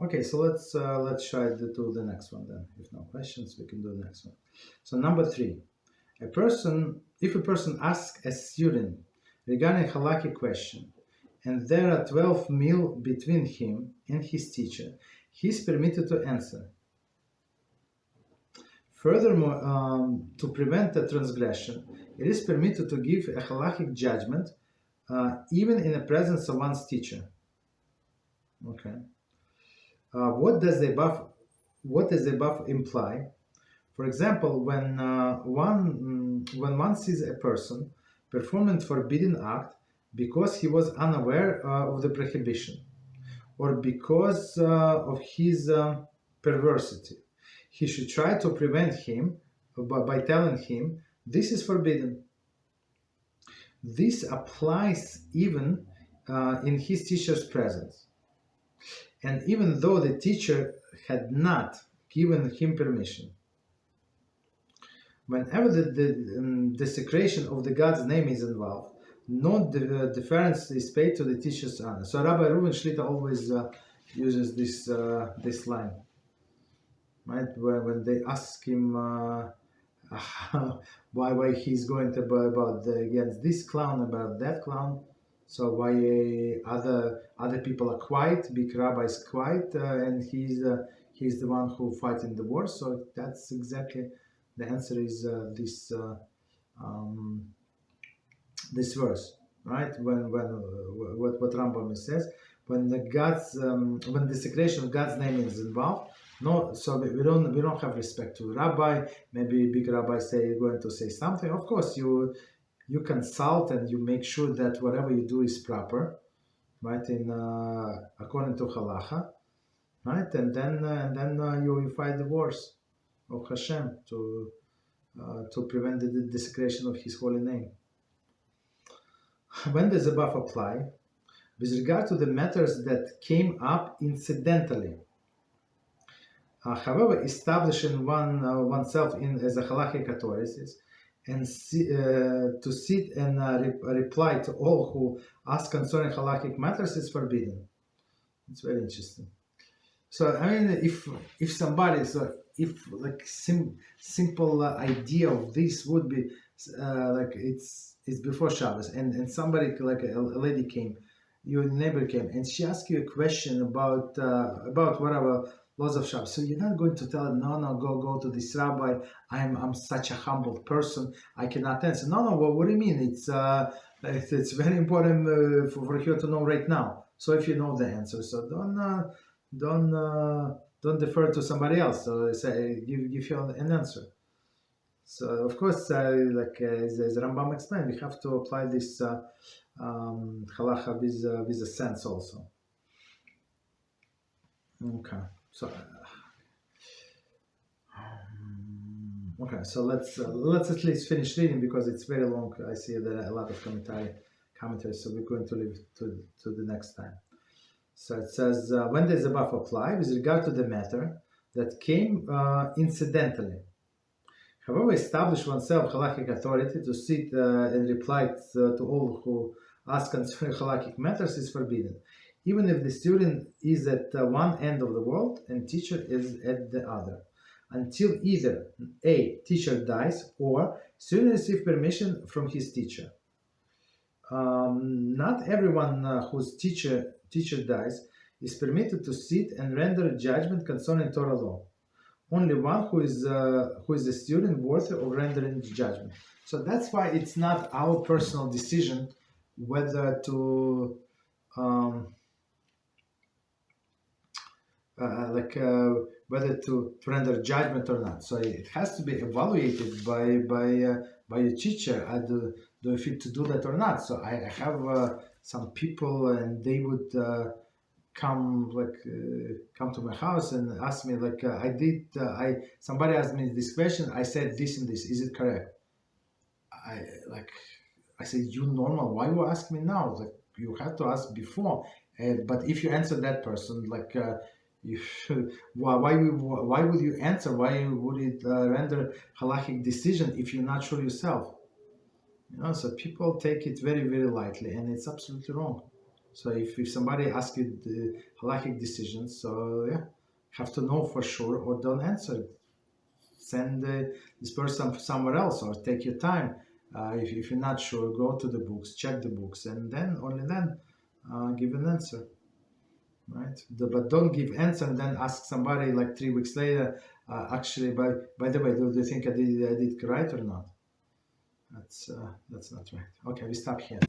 Okay, so let's try to do the next one then. If no questions, we can do the next one. So number 3, if a person asks a student regarding a Halachic question, and there are 12 mil between him and his teacher, he is permitted to answer. Furthermore, to prevent a transgression, it is permitted to give a Halachic judgment even in the presence of one's teacher. Okay. What does the above imply? For example, when one sees a person performing forbidden act because he was unaware of the prohibition, or because of his perversity, he should try to prevent him by telling him this is forbidden. This applies even in his teacher's presence. And even though the teacher had not given him permission. Whenever the desecration of the God's name is involved, no deference is paid to the teacher's honor. So Rabbi Reuven Shlita always uses this line, right? When they ask him why he's going to against this clown, about that clown. So why other people are quiet, big rabbi is quiet, and he's the one who fighting the war. So that's exactly the answer is this verse, right? When what Rambam says, when the desecration of God's name is involved, no, so we don't have respect to rabbi. Maybe big rabbi going to say something. Of course, you consult and you make sure that whatever you do is proper, right? In according to Halachah, right? And then you fight the wars of HaShem to prevent the desecration of His holy name. When does above apply? With regard to the matters that came up incidentally. However, establishing oneself as a Halachic authority and to sit and reply to all who ask concerning Halachic matters is forbidden. It's very interesting. So I mean, if somebody, if like simple idea of this would be like it's before Shabbos, and somebody like a lady came, your neighbor came, and she asked you a question about whatever laws of Shabbos. So you're not going to tell her, no, go to this rabbi. I'm such a humble person. I cannot answer. No. What do you mean? It's very important for her to know right now. So if you know the answer, so don't defer to somebody else. So say give you an answer. So of course, like as Rambam explained, we have to apply this halacha with a sense also. Okay. So so let's at least finish reading because it's very long. I see there are a lot of commentaries, so we're going to leave to the next time. So it says, when does above apply with regard to the matter that came incidentally? However, establish oneself Halachic authority to sit and reply to all who ask concerning Halachic matters is forbidden, even if the student is at one end of the world and teacher is at the other, until either A, teacher dies, or student receives permission from his teacher. Not everyone whose teacher dies is permitted to sit and render judgment concerning Torah law. Only one who is a student worthy of rendering judgment. So that's why it's not our personal decision whether to whether to render judgment or not. So it has to be evaluated by a teacher. Do I fit to do that or not? So I have some people, and they would come to my house and ask me somebody asked me this question. I said this and this. Is it correct? I said, you normal. Why you ask me now? Like you had to ask before. But if you answer that person, why would you answer? Why would it render halachic decision if you're not sure yourself? So people take it very, very lightly, and it's absolutely wrong. So if somebody asks you the halachic decisions, so yeah, have to know for sure, or don't answer. Send this person somewhere else, or take your time. If you're not sure, go to the books, check the books, and then only then give an answer. Right? But don't give answer and then ask somebody like 3 weeks later. Actually, by the way, do you think I did right or not? That's not right. Okay, we stop here.